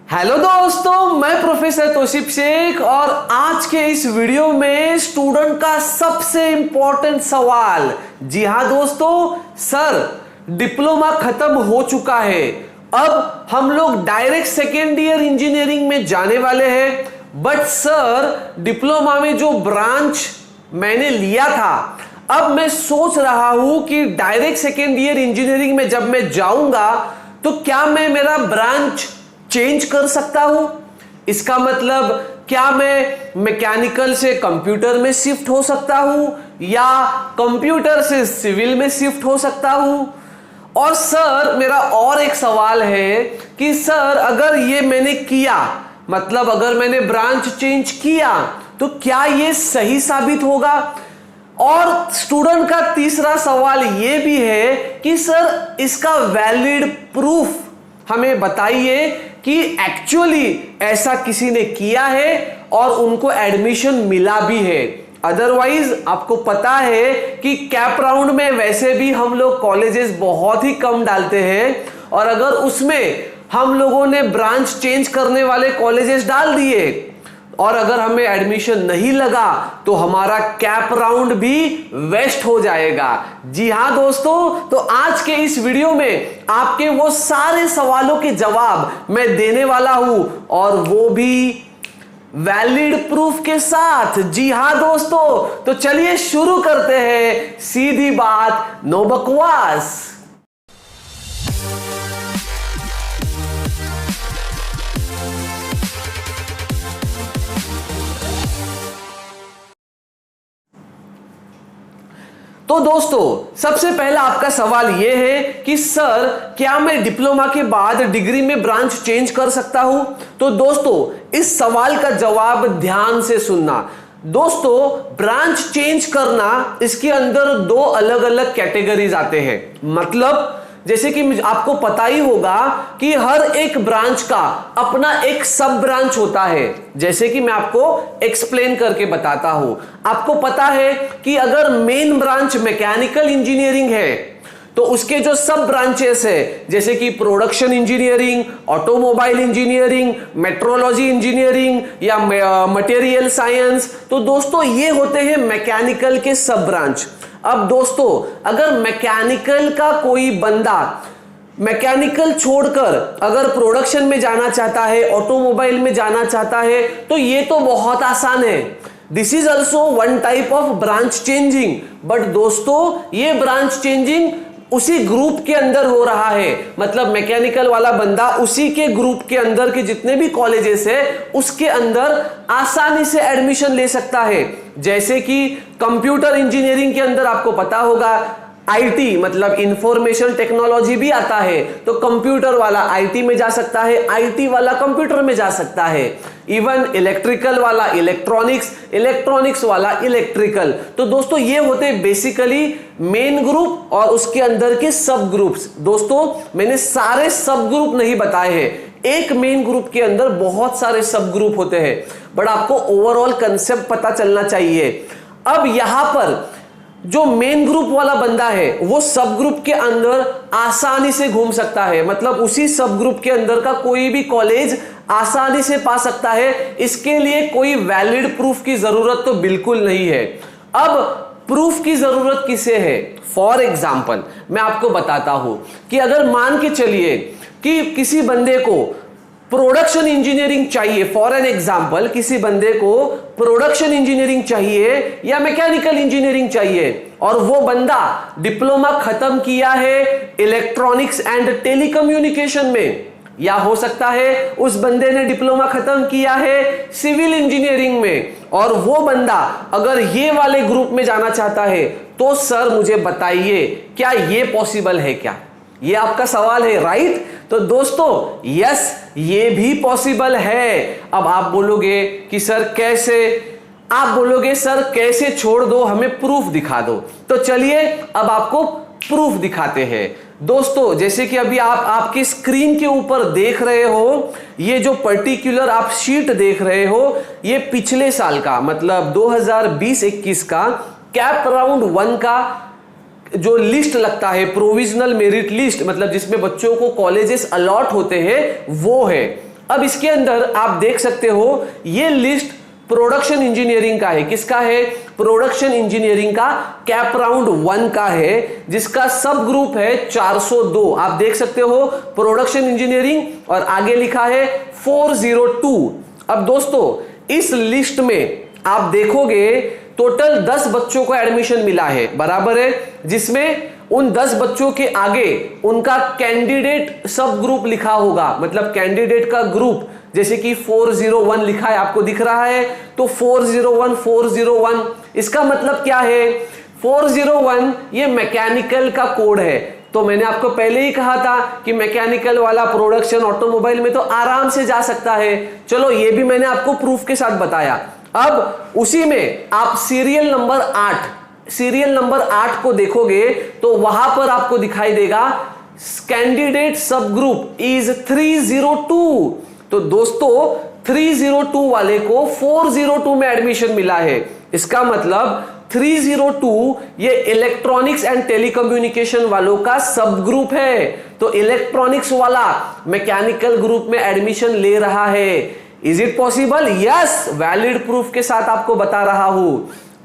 Hello दोस्तों, मैं professor Tausif Sheikh और आज के इस वीडियो में स्टूडेंट का सबसे इंपॉर्टेंट सवाल। जी हाँ दोस्तों, सर डिप्लोमा खत्म हो चुका है, अब हम लोग डायरेक्ट सेकेंड ईयर इंजीनियरिंग में जाने वाले हैं। बट सर डिप्लोमा में जो ब्रांच मैंने लिया था, अब मैं सोच रहा हूं कि डायरेक्ट सेकेंड ईयर इंजीनियरिंग में जब मैं जाऊंगा तो क्या मैं मेरा ब्रांच चेंज कर सकता हूं। इसका मतलब क्या मैं मैकेनिकल से कंप्यूटर में शिफ्ट हो सकता हूं या कंप्यूटर से सिविल में शिफ्ट हो सकता हूं। और सर मेरा और एक सवाल है कि सर अगर ये मैंने किया, मतलब अगर मैंने ब्रांच चेंज किया तो क्या ये सही साबित होगा। और स्टूडेंट का तीसरा सवाल ये भी है कि सर इसका वैलिड प्रूफ हमें बताइए कि एक्चुअली ऐसा किसी ने किया है और उनको एडमिशन मिला भी है। अदरवाइज आपको पता है कि कैप राउंड में वैसे भी हम लोग कॉलेजेस बहुत ही कम डालते हैं, और अगर उसमें हम लोगों ने ब्रांच चेंज करने वाले कॉलेजेस डाल दिए और अगर हमें एडमिशन नहीं लगा तो हमारा कैप राउंड भी वेस्ट हो जाएगा। जी हाँ दोस्तों, तो आज के इस वीडियो में आपके वो सारे सवालों के जवाब मैं देने वाला हूं, और वो भी वैलिड प्रूफ के साथ। जी हाँ दोस्तों, तो चलिए शुरू करते हैं, सीधी बात नो बकवास। तो दोस्तों सबसे पहला आपका सवाल यह है कि सर क्या मैं डिप्लोमा के बाद डिग्री में ब्रांच चेंज कर सकता हूं। तो दोस्तों इस सवाल का जवाब ध्यान से सुनना। दोस्तों ब्रांच चेंज करना, इसके अंदर दो अलग अलग कैटेगरीज आते हैं। मतलब जैसे कि आपको पता ही होगा कि हर एक ब्रांच का अपना एक सब ब्रांच होता है। जैसे कि मैं आपको एक्सप्लेन करके बताता हूं। आपको पता है कि अगर मेन ब्रांच मैकेनिकल इंजीनियरिंग है तो उसके जो सब ब्रांचेस है, जैसे कि production engineering, automobile engineering, metrology engineering या मटेरियल साइंस, तो दोस्तों ये होते हैं मैकेनिकल के सब ब्रांच। अब दोस्तों अगर मैकेनिकल का कोई बंदा मैकेनिकल छोड़कर अगर प्रोडक्शन में जाना चाहता है, ऑटोमोबाइल में जाना चाहता है, तो ये तो बहुत आसान है। This is also one type of branch changing. But दोस्तों ये ब्रांच चेंजिंग उसी ग्रुप के अंदर हो रहा है। मतलब मैकेनिकल वाला बंदा उसी के ग्रुप के अंदर के जितने भी कॉलेजेस है उसके अंदर आसानी से एडमिशन ले सकता है। जैसे कि कंप्यूटर इंजीनियरिंग के अंदर आपको पता होगा आईटी मतलब इंफॉर्मेशन टेक्नोलॉजी भी आता है, तो कंप्यूटर वाला आईटी में जा सकता है, आईटी वाला कंप्यूटर में जा सकता है। इवन इलेक्ट्रिकल वाला इलेक्ट्रॉनिक्स, इलेक्ट्रॉनिक्स वाला इलेक्ट्रिकल। तो दोस्तों ये होते हैं बेसिकली मेन ग्रुप और उसके अंदर के सब ग्रुप्स। दोस्तों मैंने सारे सब ग्रुप नहीं बताए हैं, एक मेन ग्रुप के अंदर बहुत सारे सब ग्रुप होते हैं, बट आपको ओवरऑल कंसेप्ट पता चलना चाहिए। अब यहां पर जो मेन ग्रुप वाला बंदा है वो सब ग्रुप के अंदर आसानी से घूम सकता है। मतलब उसी सब ग्रुप के अंदर का कोई भी कॉलेज आसानी से पा सकता है। इसके लिए कोई वैलिड प्रूफ की जरूरत तो बिल्कुल नहीं है। अब प्रूफ की जरूरत किसे है? फॉर एग्जाम्पल मैं आपको बताता हूं कि अगर मान के चलिए कि किसी बंदे को प्रोडक्शन इंजीनियरिंग चाहिए, फॉर एन एग्जाम्पल किसी बंदे को प्रोडक्शन इंजीनियरिंग चाहिए या मैकेनिकल इंजीनियरिंग चाहिए, और वो बंदा डिप्लोमा खत्म किया है इलेक्ट्रॉनिक्स एंड टेलीकम्युनिकेशन में, या हो सकता है उस बंदे ने डिप्लोमा खत्म किया है सिविल इंजीनियरिंग में, और वो बंदा अगर ये वाले ग्रुप में जाना चाहता है, तो सर मुझे बताइए क्या ये पॉसिबल है क्या? ये आपका सवाल है, राइट? तो दोस्तों यस, ये भी पॉसिबल है। अब आप बोलोगे कि सर कैसे? आप बोलोगे सर कैसे छोड़ दो, हमें प्रूफ दिखा दो। तो चलिए अब आपको प्रूफ दिखाते हैं। दोस्तों जैसे कि अभी आप आपकी स्क्रीन के ऊपर देख रहे हो, ये जो पर्टिकुलर आप शीट देख रहे हो, ये पिछले साल का मतलब 2020-21 का कैप राउंड 1 का जो लिस्ट लगता है, प्रोविजनल मेरिट लिस्ट, मतलब जिसमें बच्चों को कॉलेजेस अलॉट होते हैं, वो है। अब इसके अंदर आप देख सकते हो ये लिस्ट प्रोडक्शन इंजीनियरिंग का है। किसका है? प्रोडक्शन इंजीनियरिंग का कैप राउंड 1 का है, जिसका सब ग्रुप है 402। आप देख सकते हो प्रोडक्शन इंजीनियरिंग और आगे लिखा है 402। अब दोस्तों इस लिस्ट में आप देखोगे टोटल 10 बच्चों को एडमिशन मिला है, बराबर है, जिसमें उन 10 बच्चों के आगे उनका कैंडिडेट सब ग्रुप लिखा होगा, मतलब कैंडिडेट का ग्रुप, जैसे कि 401 लिखा है, आपको दिख रहा है, तो 401 401 इसका मतलब क्या है? 401 ये मैकेनिकल का कोड है। तो मैंने आपको पहले ही कहा था कि मैकेनिकल वाला प्रोडक्शन ऑटोमोबाइल में तो आराम से जा सकता है। चलो ये भी मैंने आपको प्रूफ के साथ बताया। अब उसी में आप सीरियल नंबर 8 को देखोगे तो वहां पर आपको दिखाई देगा कैंडिडेट सब ग्रुप इज 302। तो दोस्तों 302 वाले को 402 में एडमिशन मिला है। इसका मतलब 302 ये इलेक्ट्रॉनिक्स एंड टेलीकम्युनिकेशन वालों का सब ग्रुप है। तो इलेक्ट्रॉनिक्स वाला मैकेनिकल ग्रुप में एडमिशन ले रहा है। Is it possible? Yes, valid proof के साथ आपको बता रहा हूं।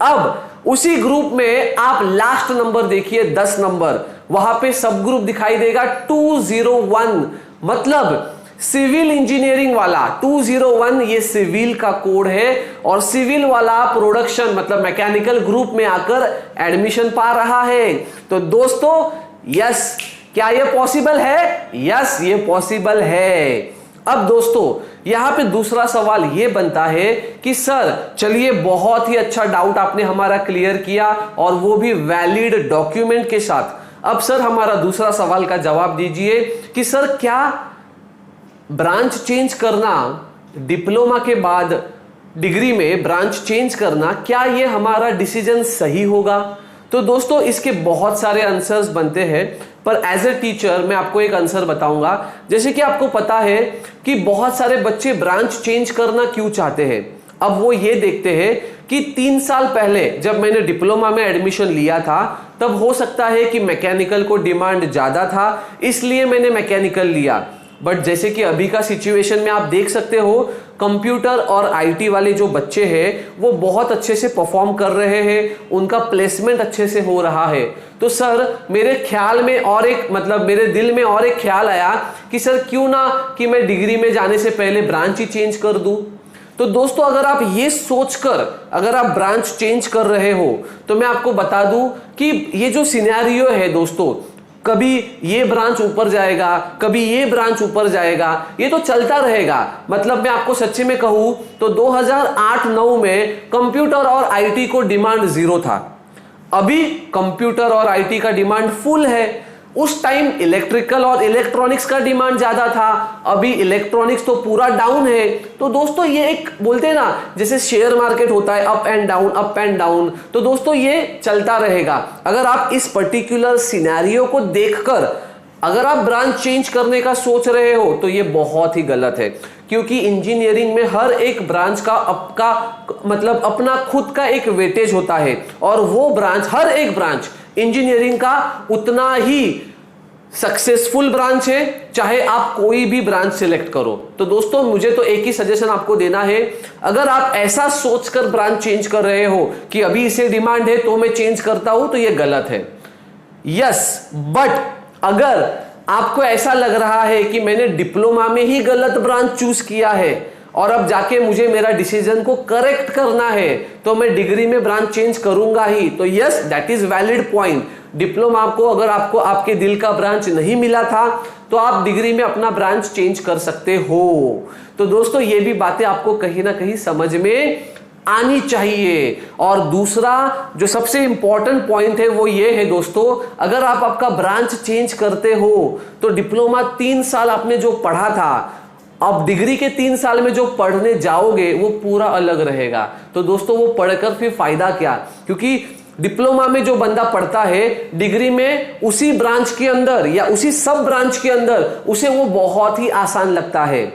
अब उसी ग्रुप में आप लास्ट नंबर देखिए, 10 नंबर, वहां पे सब ग्रुप दिखाई देगा 201, मतलब सिविल इंजीनियरिंग वाला 201 ये सिविल का कोड है, और सिविल वाला प्रोडक्शन मतलब मैकेनिकल ग्रुप में आकर एडमिशन पा रहा है। तो दोस्तों यस, क्या ये पॉसिबल है? यस, ये पॉसिबल है। अब दोस्तों यहां पे दूसरा सवाल ये बनता है कि सर चलिए, बहुत ही अच्छा डाउट आपने हमारा क्लियर किया और वो भी वैलिड डॉक्यूमेंट के साथ। अब सर हमारा दूसरा सवाल का जवाब दीजिए कि सर क्या ब्रांच चेंज करना, डिप्लोमा के बाद डिग्री में ब्रांच चेंज करना, क्या ये हमारा डिसीजन सही होगा? तो दोस्तों इसके बहुत सारे आंसर्स बनते हैं, पर एज ए टीचर मैं आपको एक आंसर बताऊंगा। जैसे कि आपको पता है कि बहुत सारे बच्चे ब्रांच चेंज करना क्यों चाहते हैं। अब वो ये देखते हैं कि 3 साल पहले जब मैंने डिप्लोमा में एडमिशन लिया था, तब हो सकता है कि मैकेनिकल को डिमांड ज्यादा था, इसलिए मैंने मैकेनिकल लिया। बट जैसे कि अभी का सिचुएशन में आप देख सकते हो, कंप्यूटर और आईटी वाले जो बच्चे हैं वो बहुत अच्छे से परफॉर्म कर रहे हैं, उनका प्लेसमेंट अच्छे से हो रहा है। तो सर मेरे ख्याल में और एक मतलब मेरे दिल में और एक ख्याल आया कि सर क्यों ना कि मैं डिग्री में जाने से पहले ब्रांच ही चेंज कर दूं। तो दोस्तों अगर आप ये सोचकर अगर आप ब्रांच चेंज कर रहे हो, तो मैं आपको बता दूं कि ये जो सिनेरियो है दोस्तों, कभी ये ब्रांच ऊपर जाएगा, कभी ये ब्रांच ऊपर जाएगा, ये तो चलता रहेगा। मतलब मैं आपको सच्चे में कहूं तो 2008-9 में कंप्यूटर और आईटी को डिमांड 0 था। अभी कंप्यूटर और आईटी का डिमांड फुल है। उस टाइम इलेक्ट्रिकल और इलेक्ट्रॉनिक्स का डिमांड ज्यादा था, अभी इलेक्ट्रॉनिक्स तो पूरा डाउन है। तो दोस्तों ये एक बोलते हैं ना, जैसे शेयर मार्केट होता है up and down up and down, तो दोस्तों ये चलता रहेगा। अगर आप इस पर्टिकुलर सिनेरियो को देखकर अगर आप ब्रांच चेंज करने का सोच रहे हो तो ये बहुत ही गलत है, क्योंकि इंजीनियरिंग में हर एक ब्रांच का मतलब अपना खुद का एक वेटेज होता है, और वो ब्रांच हर एक ब्रांच इंजीनियरिंग का उतना ही सक्सेसफुल ब्रांच है, चाहे आप कोई भी ब्रांच सिलेक्ट करो। तो दोस्तों मुझे तो एक ही सजेशन आपको देना है, अगर आप ऐसा सोचकर ब्रांच चेंज कर रहे हो कि अभी इसे डिमांड है तो मैं चेंज करता हूं, तो ये गलत है। यस, बट अगर आपको ऐसा लग रहा है कि मैंने डिप्लोमा में ही गलत ब्रांच चूज किया है और अब जाके मुझे मेरा डिसीजन को करेक्ट करना है, तो मैं डिग्री में ब्रांच चेंज करूंगा ही, तो yes that is valid point. Diploma को अगर आपको आपके दिल का ब्रांच नहीं मिला था तो आप डिग्री में अपना ब्रांच चेंज कर सकते हो। तो दोस्तों ये भी बातें आपको कहीं ना कहीं समझ में आनी चाहिए। और दूसरा जो सबसे इंपॉर्टेंट पॉइंट है वो ये है दोस्तों, अगर आप आपका ब्रांच चेंज करते हो तो डिप्लोमा 3 साल आपने जो पढ़ा था, अब डिग्री के 3 साल में जो पढ़ने जाओगे वो पूरा अलग रहेगा। तो दोस्तों वो पढ़कर फिर फायदा क्या, क्योंकि डिप्लोमा में जो बंदा पढ़ता है डिग्री में उसी ब्रांच के अंदर या उसी सब ब्रांच के अंदर उसे वो बहुत ही आसान लगता है।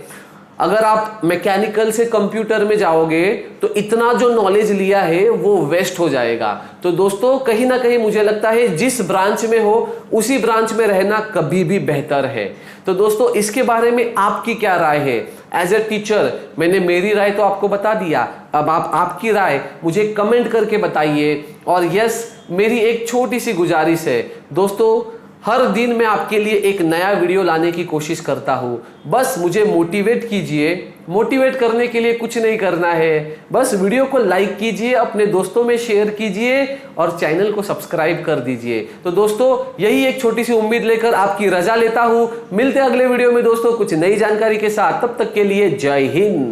अगर आप मैकेनिकल से कंप्यूटर में जाओगे तो इतना जो नॉलेज लिया है वो वेस्ट हो जाएगा। तो दोस्तों कहीं ना कहीं मुझे लगता है जिस ब्रांच में हो उसी ब्रांच में रहना कभी भी बेहतर है। तो दोस्तों इसके बारे में आपकी क्या राय है? एज ए टीचर मैंने मेरी राय तो आपको बता दिया, अब आप आपकी राय मुझे कमेंट करके बताइए। और यस, मेरी एक छोटी सी गुजारिश है दोस्तों, हर दिन मैं आपके लिए एक नया वीडियो लाने की कोशिश करता हूं। बस मुझे मोटिवेट कीजिए। मोटिवेट करने के लिए कुछ नहीं करना है, बस वीडियो को लाइक कीजिए, अपने दोस्तों में शेयर कीजिए और चैनल को सब्सक्राइब कर दीजिए। तो दोस्तों यही एक छोटी सी उम्मीद लेकर आपकी रजा लेता हूं। मिलते हैं अगले वीडियो में दोस्तों कुछ नई जानकारी के साथ। तब तक के लिए जय हिंद।